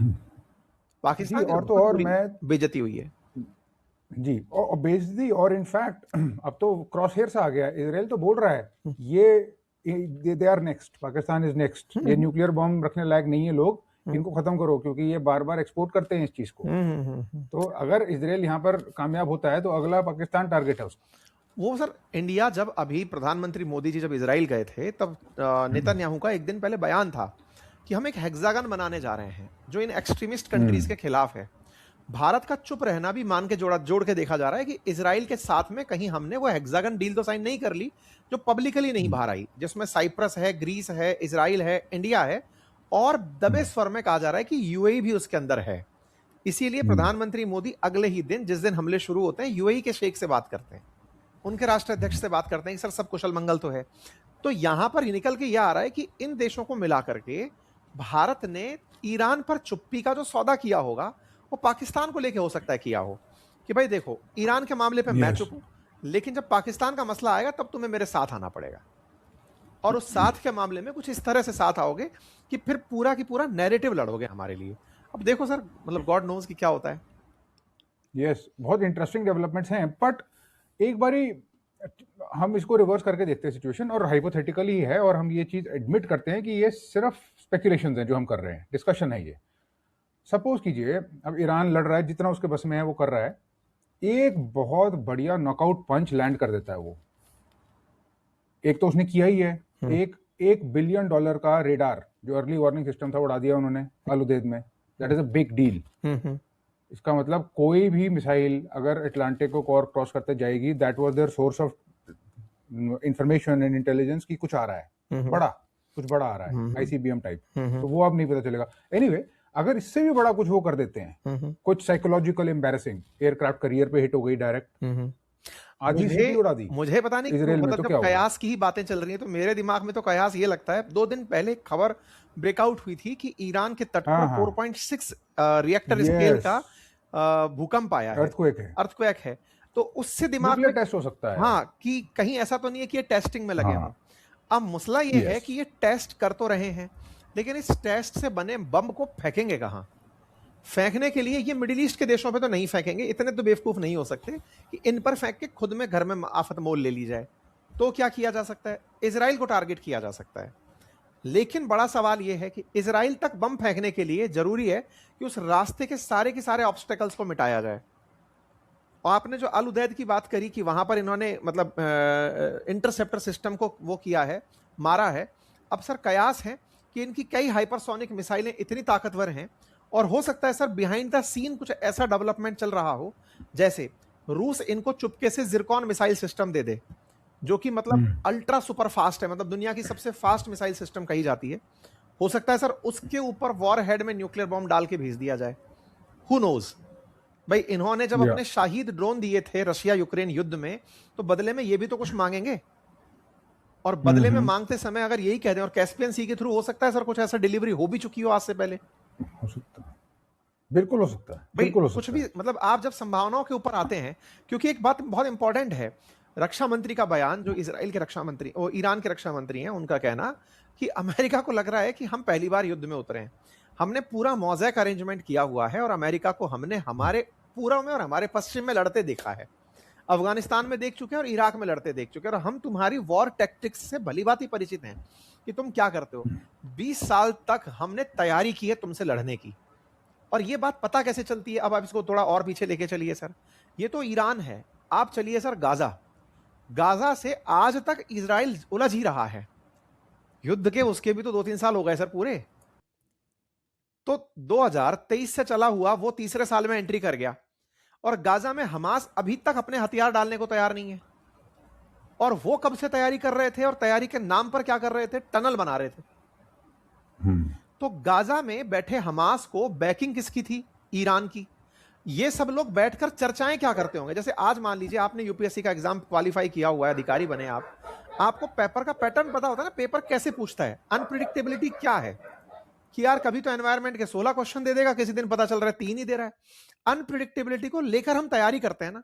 पाकिस्तान और तो और मैं बेइज्जती हुई है जी, और बेइज्जती, और इनफैक्ट अब तो क्रॉस हेयर से आ गया, इजराइल तो बोल रहा है ये they are next, Pakistan is next, ये न्यूक्लियर बॉम्ब रखने लायक नहीं है लोग, इनको खत्म करो, क्योंकि ये बार बार एक्सपोर्ट करते हैं इस चीज को। तो अगर इजराइल यहाँ पर कामयाब होता है तो अगला पाकिस्तान टारगेट है उसका। वो सर इंडिया, जब अभी प्रधानमंत्री मोदी जी जब इजराइल गए थे तब नेतन्याहू का एक दिन पहले बयान था कि हम एक हेक्सागन बनाने जा रहे हैं जो इन एक्सट्रीमिस्ट कंट्रीज के खिलाफ है। भारत का चुप रहना भी मान के जोड़ के देखा जा रहा है कि इजराइल के साथ में कहीं हमने वो हेक्सागन डील तो साइन नहीं कर ली जो पब्लिकली नहीं बाहर आई, जिसमें साइप्रस है, ग्रीस है, इजराइल है, इंडिया है, और दबे स्वर में कहा जा रहा है कि यूएई भी उसके अंदर है। इसीलिए प्रधानमंत्री मोदी अगले ही दिन, जिस दिन हमले शुरू होते हैं, यूएई के शेख से बात करते हैं, उनके राष्ट्राध्यक्ष से बात करते हैं कि सर सब कुशल मंगल तो है। तो यहां पर निकल के यह आ रहा है कि इन देशों को मिला करके भारत ने ईरान पर चुप्पी का जो सौदा किया होगा वो पाकिस्तान को लेके हो सकता है किया हो कि भाई देखो, ईरान के मामले पे मैं चुप हूं, लेकिन जब पाकिस्तान का मसला आएगा तब तुम्हें मेरे साथ आना पड़ेगा, और उस साथ के मामले में कुछ इस तरह से साथ आओगे कि फिर पूरा की पूरा नैरेटिव लड़ोगे हमारे लिए। अब देखो सर, मतलब गॉड नोज कि क्या होता है। यस, बहुत इंटरेस्टिंग डेवलपमेंट्स हैं, बट एक बारी हम इसको रिवर्स करके देखते हैं सिचुएशन, और हाइपोथेटिकली है, और हम ये चीज एडमिट करते हैं कि ये सिर्फ स्पेकुलेशंस हैं जो हम कर रहे हैं, डिस्कशन है ये। सपोज कीजिए अब ईरान लड़ रहा है, जितना उसके बस में है वो कर रहा है, एक बहुत बढ़िया नॉकआउट पंच लैंड कर देता है वो। एक तो उसने किया ही है, $1 बिलियन का रेडार जो अर्ली वार्निंग सिस्टम था उड़ा दिया उन्होंने अल उदेद में। That is a big deal. इसका मतलब कोई भी मिसाइल अगर अटलांटिक को क्रॉस करते जाएगी, that was their source of information and intelligence की कुछ आ रहा है, कुछ बड़ा आ रहा है, आईसीबीएम टाइप, तो वो अब नहीं पता चलेगा। एनीवे, अगर इससे भी बड़ा कुछ वो कर देते हैं, कुछ साइकोलॉजिकल एम्बैरेसिंग, एयरक्राफ्ट करियर पे हिट हो गई डायरेक्ट, आधी सिटी उड़ा दी। मुझे पता नहीं क्यों, मतलब जब कयास की ही बातें चल रही हैं तो मेरे दिमाग में तो कयास ये लगता है, 2 दिन पहले खबर ब्रेकआउट हुई थी कि ईरान के तट पर 4.6 रिएक्टर स्केल का भूकंप आया है, अर्थक्वेक है। तो उससे दिमाग में टेस्ट हो सकता है, हाँ, कि कहीं ऐसा तो नहीं है कि ये टेस्टिंग में लगे हों। अब मसला ये है कि ये टेस्ट कर तो रहे हैं, लेकिन इस टेस्ट से बने बम को फेंकेंगे कहां? फेंकने के लिए ये मिडिल ईस्ट के देशों पे तो नहीं फेंकेंगे, इतने तो बेवकूफ नहीं हो सकते कि इन पर फेंक के खुद में घर में आफत मोल ले ली जाए। तो क्या किया जा सकता है? इजराइल को टारगेट किया जा सकता है, लेकिन बड़ा सवाल यह है कि इजराइल तक बम फेंकने के लिए जरूरी है कि उस रास्ते के सारे ऑब्स्टेकल्स को मिटाया जाए। और आपने जो अल उदैद की बात करी कि वहां पर इन्होंने मतलब इंटरसेप्टर सिस्टम को वो किया है, मारा है। अब सर कयास है कि इनकी कई हाइपरसोनिक मिसाइलें इतनी ताकतवर हैं, और हो सकता है सर बिहाइंड द सीन कुछ ऐसा डेवलपमेंट चल रहा हो, जैसे रूस इनको चुपके से जिरकॉन मिसाइल सिस्टम दे दे, जो कि मतलब अल्ट्रा सुपर फास्ट है, मतलब दुनिया की सबसे फास्ट मिसाइल सिस्टम कही जाती है, हो सकता है सर उसके ऊपर वॉर हेड में न्यूक्लियर बॉम्ब डाल के भेज दिया जाए। हु नोज भाई, इन्होंने जब अपने शाहिद ड्रोन दिए थे रशिया यूक्रेन युद्ध में, तो बदले में ये भी तो कुछ मांगेंगे, और बदले में मांगते समय अगर यही कह दें, और कैस्पियन सी के थ्रू हो सकता है सर कुछ ऐसा डिलीवरी हो भी चुकी हो आज से पहले, हो सकता है, बिल्कुल हो सकता है, बिल्कुल हो सकता कुछ भी, मतलब आप जब संभावनाओं के ऊपर आते हैं, क्योंकि एक बात बहुत इंपॉर्टेंट है, रक्षा मंत्री का बयान, जो इजराइल के रक्षा मंत्री और ईरान के रक्षा मंत्री हैं, उनका कहना कि अमेरिका को लग रहा है कि हम पहली बार युद्ध में उतरे हैं, हमने पूरा मौज़ेक अरेंजमेंट किया हुआ है और अमेरिका को हमने हमारे पूर्व में और हमारे पश्चिम में लड़ते देखा है, अफगानिस्तान में देख चुके हैं और इराक में लड़ते देख चुके हैं, और हम तुम्हारी वॉर टैक्टिक्स से भली भांति परिचित हैं कि तुम क्या करते हो। 20 साल तक हमने तैयारी की है तुमसे लड़ने की, और ये बात पता कैसे चलती है, अब आप इसको थोड़ा और पीछे लेके चलिए सर, ये तो ईरान है, आप चलिए सर गाजा से आज तक इजराइल उलझ ही रहा है, युद्ध के उसके भी तो 2-3 साल हो गए सर पूरे, तो 2023 से चला हुआ वो तीसरे साल में एंट्री कर गया, और गाजा में हमास अभी तक अपने हथियार डालने को तैयार नहीं है, और वो कब से तैयारी कर रहे थे, और तैयारी के नाम पर क्या कर रहे थे, टनल बना रहे थे। तो गाजा में बैठे हमास को बैकिंग किसकी थी, ईरान की। ये सब लोग बैठकर चर्चाएं क्या करते होंगे, जैसे आज मान लीजिए आपने यूपीएससी का एग्जाम क्वालिफाई किया हुआ है, अधिकारी बने आप, आपको पेपर का पैटर्न पता होता है ना, पेपर कैसे पूछता है, अनप्रिडिक्टेबिलिटी क्या है, कि यार कभी तो एनवायरनमेंट के 16 क्वेश्चन दे देगा, किसी दिन पता चल रहा है 3 ही दे रहा है। अनप्रिडिक्टेबिलिटी को लेकर हम तैयारी करते हैं ना,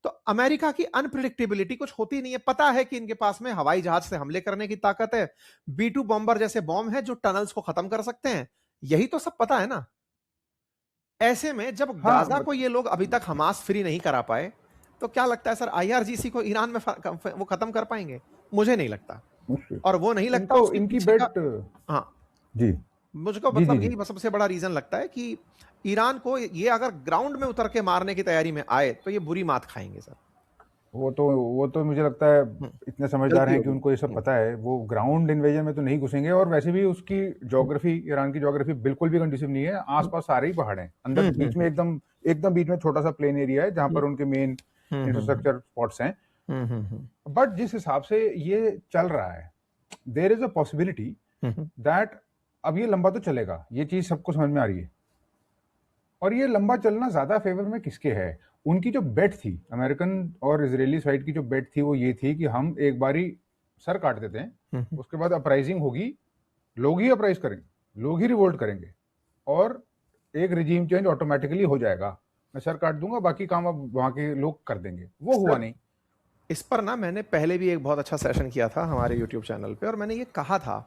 तो अमेरिका की अनप्रिडिक्टेबिलिटी कुछ होती नहीं है, पता है कि इनके पास में हवाई जहाज से हमले करने की ताकत है, B2 बॉम्बर जैसे बॉम्ब है जो टनल्स को खत्म कर सकते हैं, यही तो सब पता है ना। ऐसे में जब गाजा को ये लोग अभी तक हमास फ्री नहीं करा पाए, तो क्या लगता है सर IRGC को ईरान में वो खत्म कर पाएंगे? मुझे नहीं लगता, और वो नहीं लगता इनकी बेट, हाँ जी मुझको मतलब यही सबसे बड़ा रीजन लगता है कि ईरान को ये अगर ग्राउंड में उतर के मारने की तैयारी में आए तो ये बुरी मात खाएंगे सर। वो तो मुझे लगता है इतने समझदार हैं कि उनको ये सब पता है, वो ग्राउंड इन्वेजन में तो नहीं घुसेंगे, और वैसे भी उसकी ज्योग्राफी, ईरान की ज्योग्राफी बिल्कुल भी कंडीसिव नहीं है, आसपास सारे ही पहाड़ हैं, अंदर बीच में एकदम बीच में छोटा सा प्लेन एरिया है जहां पर उनके मेन इंफ्रास्ट्रक्चर स्पॉट्स हैं। बट जिस हिसाब से ये चल रहा है, there is a possibility that अब ये लंबा तो चलेगा, ये चीज सबको समझ में आ रही है, और ये लंबा चलना ज्यादा फेवर में किसके है, उनकी जो बेट थी अमेरिकन और इजरायली साइड की जो बेट थी वो ये थी कि हम एक बारी सर काट देते हैं, उसके बाद अपराइजिंग होगी, लोग ही अपराइज करेंगे, लोग ही रिवोल्ट करेंगे, और एक रिजीम चेंज ऑटोमेटिकली हो जाएगा, मैं सर काट दूंगा, बाकी काम अब वहां के लोग कर देंगे। वो हुआ नहीं। इस पर ना मैंने पहले भी एक बहुत अच्छा सेशन किया था हमारे यूट्यूब चैनल पे, और मैंने ये कहा था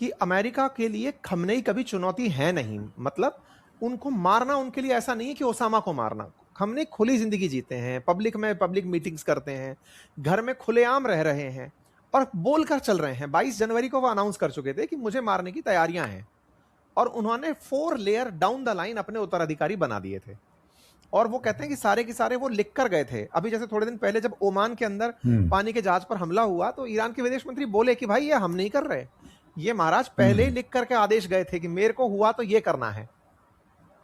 कि अमेरिका के लिए खमनेई कभी चुनौती है नहीं, मतलब उनको मारना उनके लिए ऐसा नहीं है कि ओसामा को मारना। खमनेई खुली जिंदगी जीते हैं, पब्लिक में पब्लिक मीटिंग्स करते हैं, घर में खुलेआम रह रहे हैं और बोलकर चल रहे हैं। 22 जनवरी को वो अनाउंस कर चुके थे कि मुझे मारने की तैयारियां हैं, और उन्होंने 4 लेयर डाउन द लाइन अपने उत्तराधिकारी बना दिए थे, और वो कहते हैं कि सारे के सारे वो लिख कर गए थे। अभी जैसे थोड़े दिन पहले जब ओमान के अंदर पानी के जहाज पर हमला हुआ, तो ईरान के विदेश मंत्री बोले कि भाई ये हम नहीं कर रहे, ये महाराज पहले ही लिख करके आदेश गए थे कि मेरे को हुआ तो ये करना है,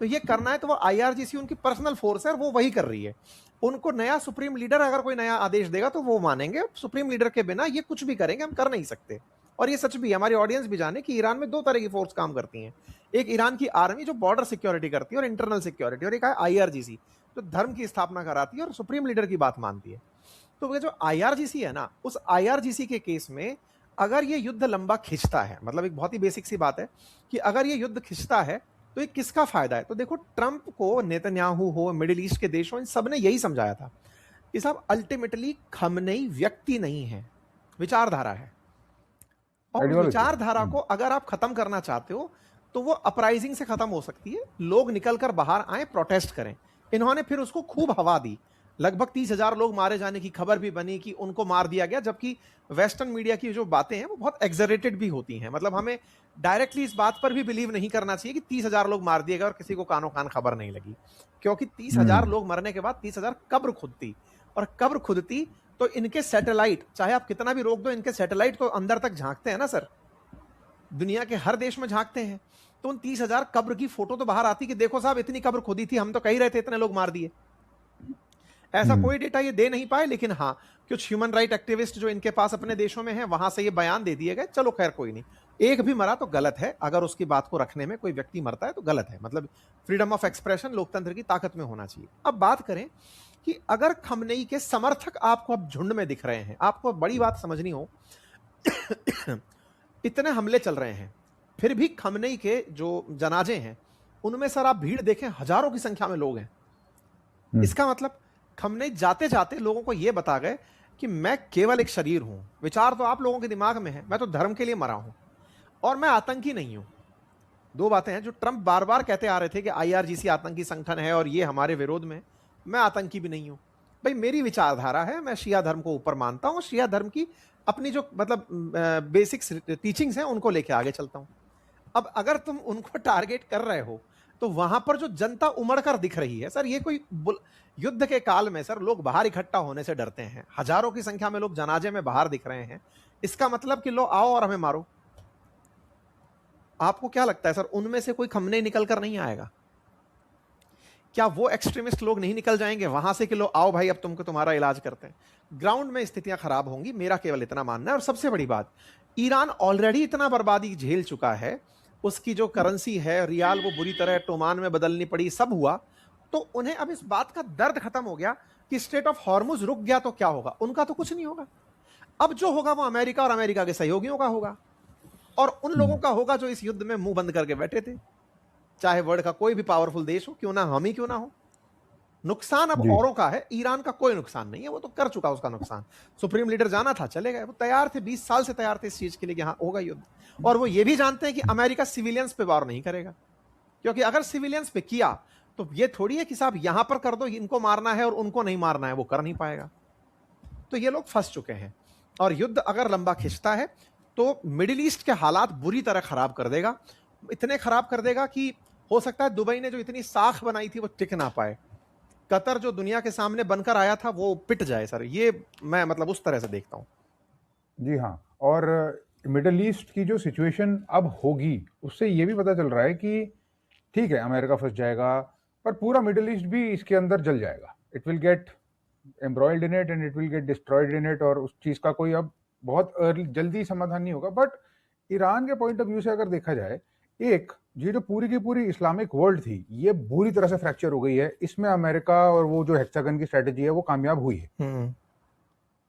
तो ये करना है, तो वो IRGC उनकी पर्सनल फोर्स है और वो वही कर रही है। उनको नया सुप्रीम लीडर अगर कोई नया आदेश देगा तो वो मानेंगे, सुप्रीम लीडर के बिना ये कुछ भी करेंगे हम कर नहीं सकते। और ये सच भी, हमारी ऑडियंस भी जाने कि ईरान में 2 तरह की फोर्स काम करती हैं, एक ईरान की आर्मी जो बॉर्डर सिक्योरिटी करती है और इंटरनल सिक्योरिटी, और एक है IRGC जो धर्म की स्थापना कराती है और सुप्रीम लीडर की बात मानती है। तो जो IRGC है ना, उस IRGC के केस में अगर ये युद्ध लंबा खिंचता है, मतलब एक बहुत ही बेसिक सी बात है कि अगर ये युद्ध खिंचता है तो ये किसका फायदा है। तो देखो, ट्रंप को, नेतन्याहू हो, मिडिल ईस्ट के देशों, इन सब ने यही समझाया था कि साहब अल्टीमेटली खमनेई व्यक्ति नहीं है, विचारधारा है, और विचारधारा को अगर आप खत्म करना चाहते हो तो वो अपराइजिंग से खत्म हो सकती है, लोग निकलकर बाहर आए, प्रोटेस्ट करें। इन्होंने फिर उसको खूब हवा दी, लगभग 30,000 लोग मारे जाने की खबर भी बनी कि उनको मार दिया गया, जबकि वेस्टर्न मीडिया की जो बातें हैं वो बहुत एग्जरेटेड भी होती हैं। मतलब हमें डायरेक्टली इस बात पर भी बिलीव नहीं करना चाहिए कि 30,000 लोग मार दिए गए और किसी को कानो कान खबर नहीं लगी, क्योंकि 30,000 लोग मरने के बाद 30,000 कब्र खुदती, और कब्र खुदती तो इनके सैटेलाइट, चाहे आप कितना भी रोक दो, इनके सैटेलाइट तो अंदर तक झांकते हैं ना सर, दुनिया के हर देश में झांकते हैं। तो उन 30,000 कब्र की फोटो तो बाहर आती कि देखो साहब इतनी कब्र खुदी थी, हम तो कह ही रहे थे इतने लोग मार दिए। ऐसा कोई डेटा ये दे नहीं पाए, लेकिन हाँ कुछ ह्यूमन राइट एक्टिविस्ट जो इनके पास अपने देशों में हैं वहां से ये बयान दे दिए गए। चलो खैर कोई नहीं, एक भी मरा तो गलत है, अगर उसकी बात को रखने में कोई व्यक्ति मरता है तो गलत है। मतलब फ्रीडम ऑफ एक्सप्रेशन लोकतंत्र की ताकत में होना चाहिए। अब बात करें कि अगर खमनेई के समर्थक आपको अब झुंड में दिख रहे हैं, आपको बड़ी बात समझनी हो इतने हमले चल रहे हैं, फिर भी खमनेई के जो जनाजे हैं उनमें सर आप भीड़ देखें, हजारों की संख्या में लोग हैं। इसका मतलब खमनेई जाते जाते लोगों को यह बता गए कि मैं केवल एक शरीर हूं, विचार तो आप लोगों के दिमाग में है, मैं तो धर्म के लिए मरा हूं और मैं आतंकी नहीं हूं। दो बातें हैं जो ट्रंप बार बार कहते आ रहे थे कि आईआरजीसी आतंकी संगठन है और ये हमारे विरोध में, मैं आतंकी भी नहीं हूं भाई, मेरी विचारधारा है, मैं शिया धर्म को ऊपर मानता हूं, शिया धर्म की अपनी जो मतलब बेसिक्स टीचिंग्स हैं उनको लेके आगे चलता हूं। अब अगर तुम उनको टारगेट कर रहे हो तो वहां पर जो जनता उमड़ कर दिख रही है सर, ये कोई युद्ध के काल में सर लोग बाहर इकट्ठा होने से डरते हैं, हजारों की संख्या में लोग जनाजे में बाहर दिख रहे हैं, इसका मतलब कि लो आओ और हमें मारो। आपको क्या लगता है सर, उनमें से कोई खमने निकल कर नहीं आएगा? क्या वो एक्सट्रीमिस्ट लोग नहीं निकल जाएंगे वहां से कि लो आओ भाई अब तुमको तुम्हारा इलाज करते हैं? ग्राउंड में स्थितियां खराब होंगी, मेरा केवल इतना मानना है। और सबसे बड़ी बात, ईरान ऑलरेडी इतना बर्बादी झेल चुका है, उसकी जो करेंसी है रियाल वो बुरी तरह टोमान में बदलनी पड़ी, सब हुआ, तो उन्हें अब इस बात का दर्द खत्म हो गया कि स्ट्रेट ऑफ हॉर्मुज रुक गया तो क्या होगा। उनका तो कुछ नहीं होगा, अब जो होगा वो अमेरिका और अमेरिका के सहयोगियों का होगा, और उन लोगों का होगा जो इस युद्ध में मुंह बंद करके बैठे थे, चाहे वर्ल्ड का कोई भी पावरफुल देश हो, क्यों ना हम ही क्यों ना हो। नुकसान अब औरों का है, ईरान का कोई नुकसान नहीं है, वो तो कर चुका उसका नुकसान। सुप्रीम लीडर जाना था, चले गए, वो तैयार थे, 20 साल से तैयार थे इस चीज के लिए कि हाँ होगा युद्ध। और वो ये भी जानते हैं कि अमेरिका सिविलियंस पे वार नहीं करेगा, क्योंकि अगर सिविलियंस पे किया तो ये थोड़ी है कि साहब यहां पर कर दो, इनको मारना है और उनको नहीं मारना है, वो कर नहीं पाएगा। तो ये लोग फंस चुके हैं, और युद्ध अगर लंबा खिंचता है तो मिडिल ईस्ट के हालात बुरी तरह खराब कर देगा, इतने खराब कर देगा कि हो सकता है दुबई ने जो इतनी साख बनाई थी वो टिक ना पाए, कतर जो दुनिया के सामने बनकर आया था वो पिट जाए सर। ये मैं मतलब उस तरह से देखता हूं। जी हाँ, और मिडिल ईस्ट की जो सिचुएशन अब होगी उससे ये भी पता चल रहा है कि ठीक है अमेरिका फंस जाएगा, पर पूरा मिडिल ईस्ट भी इसके अंदर जल जाएगा। It will get embroiled in it and it will get destroyed in it, और उस चीज़ का कोई अब बहुत जल्दी समाधान नहीं होगा। बट ईरान के पॉइंट ऑफ व्यू से अगर देखा जाए, एक ये जो पूरी की पूरी इस्लामिक वर्ल्ड थी ये बुरी तरह से फ्रैक्चर हो गई है, इसमें अमेरिका और वो जो हेक्सागन की स्ट्रेटेजी है वो कामयाब हुई है।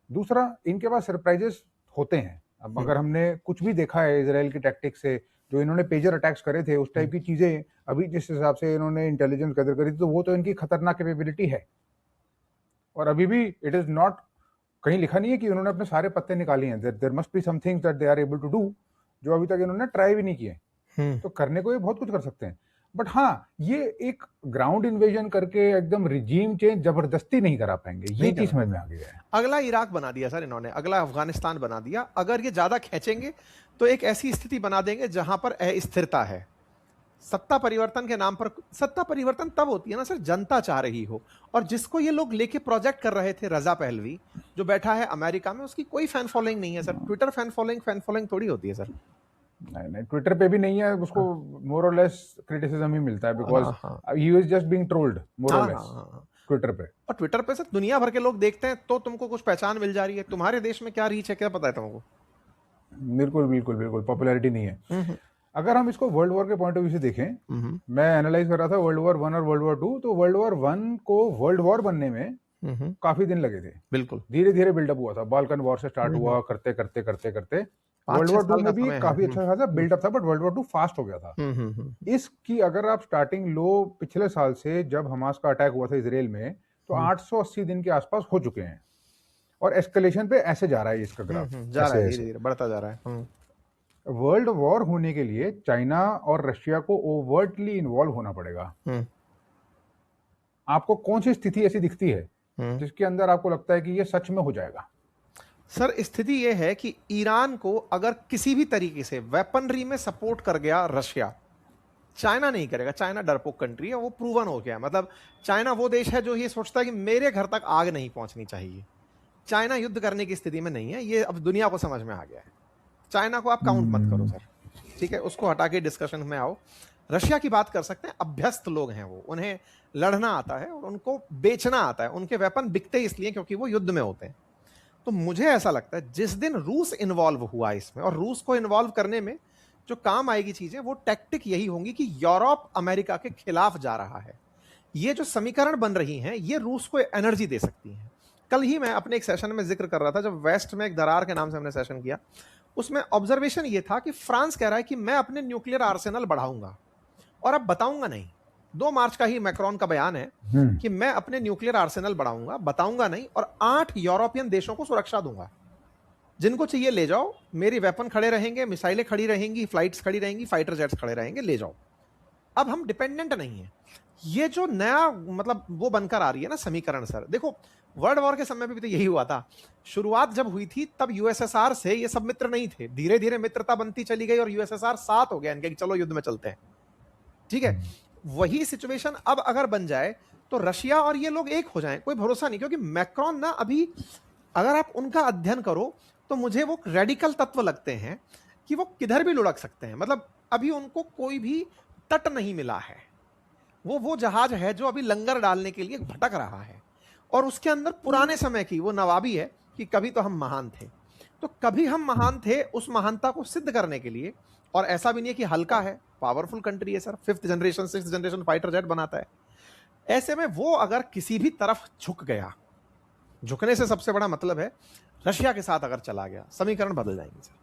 दूसरा, इनके पास सरप्राइजेस होते हैं। अब अगर हमने कुछ भी देखा है इजराइल की टैक्टिक से, जो इन्होंने पेजर अटैक्स करे थे उस टाइप की चीजें, अभी जिस हिसाब से इन्होंने इंटेलिजेंस गैदर करी थी, तो वो तो इनकी खतरनाक कैपेबिलिटी है। और अभी भी इट इज नॉट, कहीं लिखा नहीं है कि उन्होंने अपने सारे पत्ते निकाले हैं। There must be some things that they are able to do, जो अभी तक इन्होंने ट्राई भी नहीं किए। तो करने को ये बहुत कुछ कर सकते हैं, बट हाँ ये एक ग्राउंड इन्वेजन करके एकदम रिजीम चेंज जबरदस्ती नहीं करा पाएंगे, ये चीज समझ में आ गया है। अगला इराक बना दिया सर इन्होंने, अगला अफगानिस्तान बना दिया। अगर ये ज्यादा खींचेंगे तो एक ऐसी स्थिति बना देंगे जहां पर अस्थिरता है। सत्ता परिवर्तन के नाम पर, सत्ता परिवर्तन तब होती है ना सर जनता चाह रही हो, और जिसको ये लोग लेके प्रोजेक्ट कर रहे थे, रजा पहलवी जो बैठा है अमेरिका में, उसकी कोई फैन फॉलोइंग नहीं है सर। ट्विटर फैन फॉलोइंग थोड़ी होती है सर। नहीं, ट्विटर पे भी नहीं है, उसको मोर और लेस क्रिटिसिज्म ही मिलता है, because he was just being trolled more or less Twitter पे। और ट्विटर पे सर दुनिया भर के लोग देखते हैं, तो तुमको कुछ पहचान मिल जा रही है। तुम्हारे देश में क्या रीच है क्या पता है तुमको? बिल्कुल बिल्कुल बिल्कुल पॉपुलैरिटी नहीं है। अगर हम इसको वर्ल्ड वॉर के पॉइंट ऑफ व्यू से देखें, मैं एनालाइज कर रहा था वर्ल्ड वॉर 1 और वर्ल्ड वॉर 2, तो वर्ल्ड वॉर 1 को वर्ल्ड वॉर बनने में काफी दिन लगे थे। बिल्कुल धीरे धीरे बिल्डअप हुआ था, बाल्कन वॉर से स्टार्ट हुआ, करते करते करते करते वर्ल्ड वॉर 2 में भी काफी अच्छा खासा बिल्डअप था, बट वर्ल्ड वॉर 2 फास्ट हो गया था। इसकी अगर आप स्टार्टिंग लो पिछले साल से, जब हमास का अटैक हुआ था इसराइल में, तो 880 दिन के आसपास हो चुके हैं, और एस्केलेशन पे ऐसे जा रहा है इसका ग्राफ, जा रहा है धीरे-धीरे बढ़ता जा रहा है। वर्ल्ड वॉर होने के लिए चाइना और रशिया को ओवर्टली इन्वॉल्व होना पड़ेगा। आपको कौन सी स्थिति ऐसी दिखती है जिसके अंदर आपको लगता है कि ये सच में हो जाएगा? सर स्थिति ये है कि ईरान को अगर किसी भी तरीके से वेपनरी में सपोर्ट कर गया रशिया, चाइना नहीं करेगा, चाइना डरपोक कंट्री है, वो प्रूवन हो गया। मतलब चाइना वो देश है जो ये सोचता है कि मेरे घर तक आग नहीं पहुंचनी चाहिए। चाइना युद्ध करने की स्थिति में नहीं है, ये अब दुनिया को समझ में आ गया है। चाइना को आप काउंट मत करो सर, ठीक है, उसको हटा के डिस्कशन में आओ। रशिया की बात कर सकते हैं, अभ्यस्त लोग हैं वो, उन्हें लड़ना आता है और उनको बेचना आता है, उनके वेपन बिकते इसलिए क्योंकि वो युद्ध में होते हैं। तो मुझे ऐसा लगता है जिस दिन रूस इन्वॉल्व हुआ इसमें, और रूस को इन्वॉल्व करने में जो काम आएगी चीजें, वो टैक्टिक यही होंगी कि यूरोप अमेरिका के खिलाफ जा रहा है। ये जो समीकरण बन रही हैं, ये रूस को एनर्जी दे सकती हैं। कल ही मैं अपने एक सेशन में जिक्र कर रहा था, जब वेस्ट में एक दरार के नाम से हमने सेशन किया, उसमें ऑब्जर्वेशन ये था कि फ्रांस कह रहा है कि मैं अपने न्यूक्लियर आर्सेनल बढ़ाऊंगा और अब बताऊंगा नहीं। 2 मार्च का ही मैक्रोन का बयान है कि मैं अपने न्यूक्लियर आर्सेनल बढ़ाऊंगा, बताऊंगा नहीं, और 8 यूरोपियन देशों को सुरक्षा दूंगा। जिनको चाहिए ले जाओ, मेरी वेपन खड़े रहेंगे, मिसाइलें खड़ी रहेंगी, फ्लाइट्स खड़ी रहेंगी, फाइटर जेट्स खड़े रहेंगे, ले जाओ। अब हम डिपेंडेंट नहीं है। ये जो नया मतलब वो बनकर आ रही है ना समीकरण सर, देखो वर्ल्ड वॉर के समय में भी तो यही हुआ था। शुरुआत जब हुई थी तब यूएसएसआर से ये सब मित्र नहीं थे, धीरे धीरे मित्रता बनती चली गई और यूएसएसआर साथ हो गया इनके कि चलो युद्ध में चलते हैं। ठीक है, वही सिचुएशन अब अगर बन जाए तो रशिया और ये लोग एक हो जाएं, कोई भरोसा नहीं। क्योंकि मैक्रोन ना अभी अगर आप उनका अध्ययन करो तो मुझे वो रेडिकल तत्व लगते हैं कि वो किधर भी लुढ़क सकते हैं। मतलब अभी उनको कोई भी तट नहीं मिला है, वो जहाज है जो अभी लंगर डालने के लिए भटक रहा है, और उसके अंदर पुराने समय की वो नवाबी है कि कभी तो हम महान थे। तो कभी हम महान थे, उस महानता को सिद्ध करने के लिए, और ऐसा भी नहीं है कि हल्का है, पावरफुल कंट्री है sir, 5th generation 6th generation fighter jet बनाता है। ऐसे में वो अगर किसी भी तरफ झुक गया, झुकने से सबसे बड़ा मतलब है रशिया के साथ अगर चला गया, समीकरण बदल जाएंगे सर।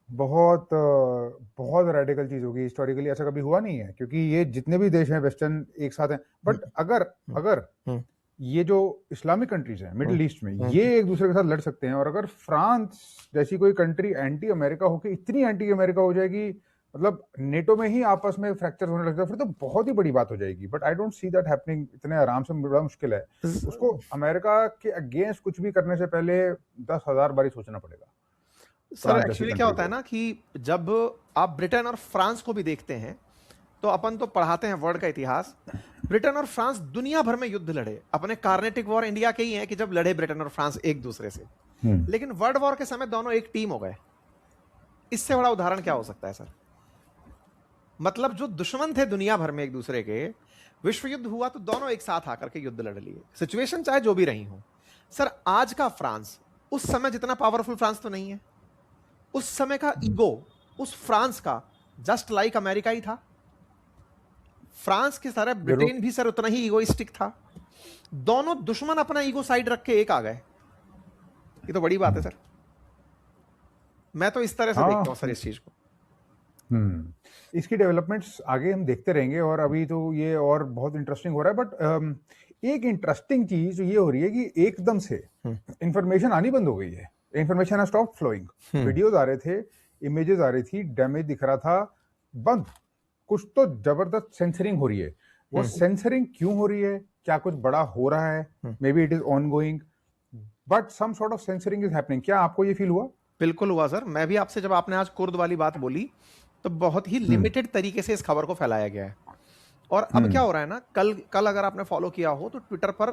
बहुत बहुत रेडिकल चीज होगी। हिस्टोरिकली ऐसा कभी हुआ नहीं है, क्योंकि ये जितने भी देश हैं वेस्टर्न एक साथ हैं। बट अगर ये जो इस्लामिक कंट्रीज हैं मिडिल ईस्ट में, ये एक दूसरे के साथ लड़ सकते हैं, और अगर फ्रांस जैसी कोई कंट्री एंटी अमेरिका होकर इतनी एंटी अमेरिका हो जाएगी, मतलब नेटो में ही आपस में फ्रैक्चर होने लगता है, फिर तो बहुत ही बड़ी बात हो जाएगी। But I don't see that happening इतने आराम से, बड़ा मुश्किल है। उसको अमेरिका के अगेंस्ट कुछ भी करने से पहले 10,000 बार सोचना पड़ेगा। सर एक्चुअली क्या होता है ना कि जब आप ब्रिटेन और फ्रांस को भी देखते हैं, तो अपन तो पढ़ाते हैं वर्ल्ड का इतिहास, ब्रिटेन और फ्रांस दुनिया भर में युद्ध लड़े। अपने कार्नेटिक वॉर इंडिया के ही है कि जब लड़े ब्रिटेन और फ्रांस एक दूसरे से, लेकिन वर्ल्ड वॉर के समय दोनों एक टीम हो गए। इससे बड़ा उदाहरण क्या हो सकता है सर? मतलब जो दुश्मन थे दुनिया भर में एक दूसरे के, विश्व युद्ध हुआ तो दोनों एक साथ आकर के युद्ध लड़ लिए, सिचुएशन चाहे जो भी रही हो। सर आज का फ्रांस उस समय जितना पावरफुल फ्रांस तो नहीं है। उस समय का ईगो उस फ्रांस का जस्ट लाइक अमेरिका ही था। फ्रांस की तरह ब्रिटेन भी सर उतना ही ईगोइस्टिक था। दोनों दुश्मन अपना ईगो साइड रख के एक आ गए। ये तो बड़ी बात है सर। मैं तो इस तरह से देखता हूं सर इस चीज को। इसकी डेवलपमेंट्स आगे हम देखते रहेंगे, और अभी तो ये और बहुत इंटरेस्टिंग हो रहा है। बट एक इंटरेस्टिंग चीज ये हो रही है कि एकदम से इंफॉर्मेशन आनी बंद हो गई है। Information has stopped flowing. Videos आ रहे थे, इमेजेस आ रही थी, डैमेज दिख रहा था, बंद। कुछ तो जबरदस्त सेंसरिंग हो रही है। वो सेंसरिंग क्यों हो रही है? क्या कुछ बड़ा हो रहा है? Maybe it is ongoing, but some sort of censoring is happening. क्या आपको ये फील हुआ? बिल्कुल हुआ सर। मैं भी आपसे, जब आपने आज कुर्द वाली बात बोली, तो बहुत ही लिमिटेड तरीके से इस खबर को फैलाया गया है। और अब क्या हो रहा है ना, कल अगर आपने फॉलो किया हो तो ट्विटर पर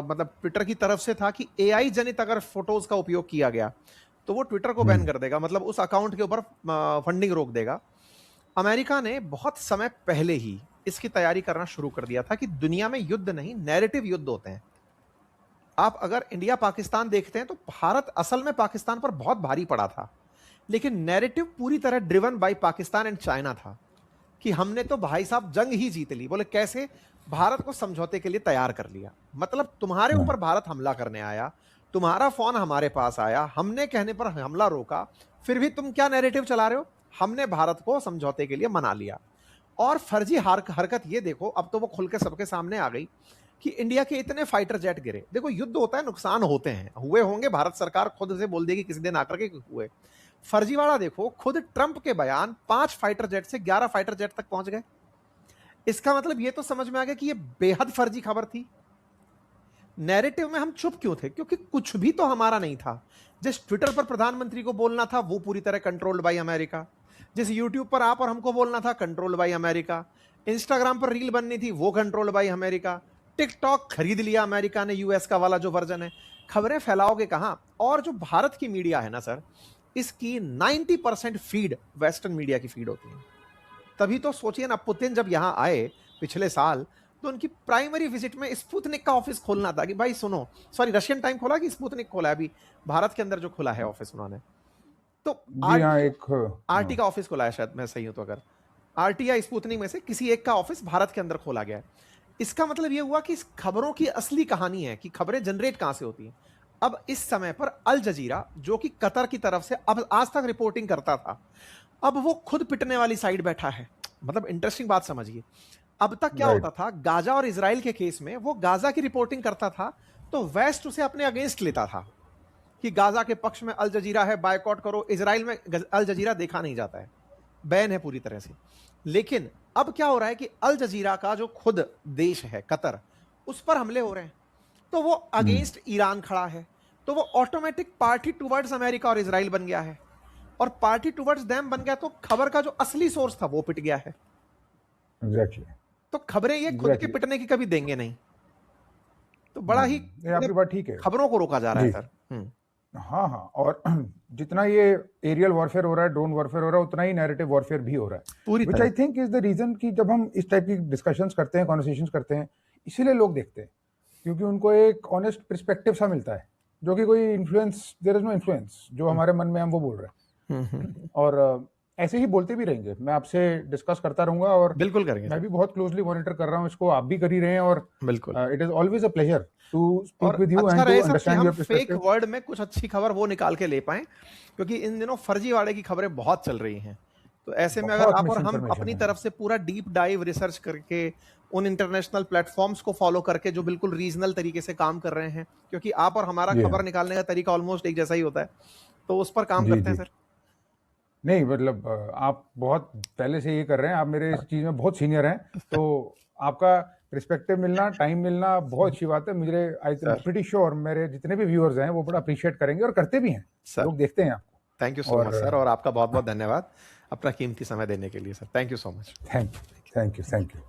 मतलब ट्विटर की तरफ से था कि एआई जनित अगर फोटोज का उपयोग किया गया तो वो ट्विटर को बैन कर देगा, मतलब उस अकाउंट के ऊपर फंडिंग रोक देगा। अमेरिका ने बहुत समय पहले ही इसकी तैयारी करना शुरू कर दिया था कि दुनिया में युद्ध नहीं, नैरेटिव युद्ध होते हैं। आप अगर इंडिया पाकिस्तान देखते हैं तो भारत असल में पाकिस्तान पर बहुत भारी पड़ा था, लेकिन नैरेटिव पूरी तरह driven by Pakistan and China था कि हमने तो भाई साहब जंग ही जीत ली। बोले कैसे? भारत को समझौते के लिए तैयार कर लिया। मतलब तुम्हारे ऊपर भारत हमला करने आया, तुम्हारा फोन हमारे पास आया, हमने कहने पर हमला रोका, फिर भी तुम क्या नैरेटिव चला रहे हो? हमने भारत को समझौते के लिए मना लिया। और फर्जी हरकत ये देखो, अब तो वो खुल के सबके सामने आ गई कि इंडिया के इतने फाइटर जेट गिरे। देखो युद्ध होता है, नुकसान होते हैं, हुए होंगे, भारत सरकार खुद से बोल देगी किसी दिन आकर के हुए। फर्जीवाड़ा देखो, खुद ट्रंप के बयान 5 फाइटर जेट से 11 फाइटर जेट तक पहुंच गए। इसका मतलब ये तो समझ में आ गया कि ये बेहद फर्जी खबर थी। नैरेटिव में हम चुप क्यों थे? क्योंकि कुछ भी तो हमारा नहीं था। जिस ट्विटर पर प्रधानमंत्री को बोलना था वो पूरी तरह कंट्रोल्ड बाय अमेरिका, जिस यूट्यूब पर आप और हमको बोलना था कंट्रोल्ड बाय अमेरिका, इंस्टाग्राम पर रील बननी थी वो कंट्रोल्ड बाय अमेरिका, टिकटॉक खरीद लिया अमेरिका ने, यूएस का वाला जो वर्जन है। खबरें फैलाओगे कहां? और जो भारत की मीडिया है ना सर, इसकी 90% फीड वेस्टर्न मीडिया की फीड होती है। तभी तो सोचिए ना, पुतिन जब यहाँ आए पिछले साल, तो उनकी प्राइमरी विजिट में स्पुतनिक का ऑफिस खोलना था कि भाई सुनो, सॉरी रशियन टाइम खोला कि स्पुतनिक खोला है अभी भारत के अंदर जो खुला है ऑफिस उन्होंने, तो जी हाँ, एक आरटी का ऑफिस खोला है, शायद मैं सही हूं तो, अगर आरटी या स्पुतनिक में से किसी एक का ऑफिस भारत के अंदर खोला गया है। इसका मतलब यह हुआ कि इस खबरों की असली कहानी है कि खबरें जनरेट कहां से होती हैं। अब इस समय पर अल जजीरा, जो कि कतर की तरफ से अब आज तक रिपोर्टिंग करता था, अब वो खुद पिटने वाली साइड बैठा है। मतलब इंटरेस्टिंग बात समझिए, अब तक क्या होता था, गाजा और इजराइल के केस में वो गाजा की रिपोर्टिंग करता था तो वेस्ट उसे अपने अगेंस्ट लेता था कि गाजा के पक्ष में अल जजीरा है, बायकॉट करो। इजराइल में अल जजीरा देखा नहीं जाता है, बैन है पूरी तरह से। लेकिन अब क्या हो रहा है कि अल जजीरा का जो खुद देश है कतर, उस पर हमले हो रहे हैं, तो वो अगेंस्ट ईरान खड़ा है, तो वो ऑटोमेटिक पार्टी टुवर्ड्स अमेरिका और इजराइल बन गया है, और पार्टी टुवर्ड्स देम बन गया, तो खबर का जो असली सोर्स था वो पिट गया है। एग्जैक्टली। तो खबरें ये खुद के पिटने की कभी देंगे नहीं, तो बड़ा ही आपकी बात ठीक है, खबरों को रोका जा रहा है सर। हाँ हाँ, और जितना ये एरियल वॉरफेयर हो रहा है, ड्रोन वॉरफेयर हो रहा है, उतना ही नैरेटिव वॉरफेयर भी हो रहा है, पूरी which I think is the reason कि जब हम इस टाइप की डिस्कशंस करते हैं, कॉन्वर्सेशंस करते हैं, इसीलिए लोग देखते हैं, क्योंकि उनको एक ऑनेस्ट पर्सपेक्टिव सा मिलता है, जो कि कोई influence, there is no influence, जो हमारे मन में हम वो बोल रहे हैं। और ऐसे ही बोलते भी रहेंगे, मैं आपसे डिस्कस करता रहूंगा, और बिल्कुल करेंगे, मैं भी बहुत क्लोजली मॉनिटर कर रहा हूँ इसको, आप भी कर ही रहे हैं, और बिल्कुल it is always a pleasure to speak with you अच्छा एंड टू रहे सर कि अंडरस्टैंड हम योर फेक पर्सपेक्टिव। वर्ड में कुछ अच्छी खबर वो निकाल के ले पाए, क्योंकि इन दिनों फर्जीवाड़े की खबरें बहुत चल रही हैं। तो ऐसे में अगर आप और हम अपनी तरफ से पूरा डीप डाइव रिसर्च करके, उन इंटरनेशनल प्लेटफॉर्म्स को फॉलो करके जो बिल्कुल रीजनल तरीके से काम कर रहे हैं, क्योंकि आप और हमारा खबर निकालने का तरीका ऑलमोस्ट एक जैसा ही होता है, तो उस पर काम करते हैं सर। नहीं मतलब आप बहुत पहले से ये कर रहे हैं, आप मेरे इस चीज में बहुत सीनियर हैं, तो आपका रिस्पेक्टिव मिलना, टाइम मिलना बहुत अच्छी बात है। मुझे आई एम प्रीटी श्योर मेरे जितने भी व्यूअर्स हैं वो बड़ा अप्रिशिएट करेंगे, और करते भी हैं, लोग देखते हैं आपको। Thank you so much sir, और आपका बहुत बहुत धन्यवाद अपना कीमती समय देने के लिए sir. Thank you so much. Thank you.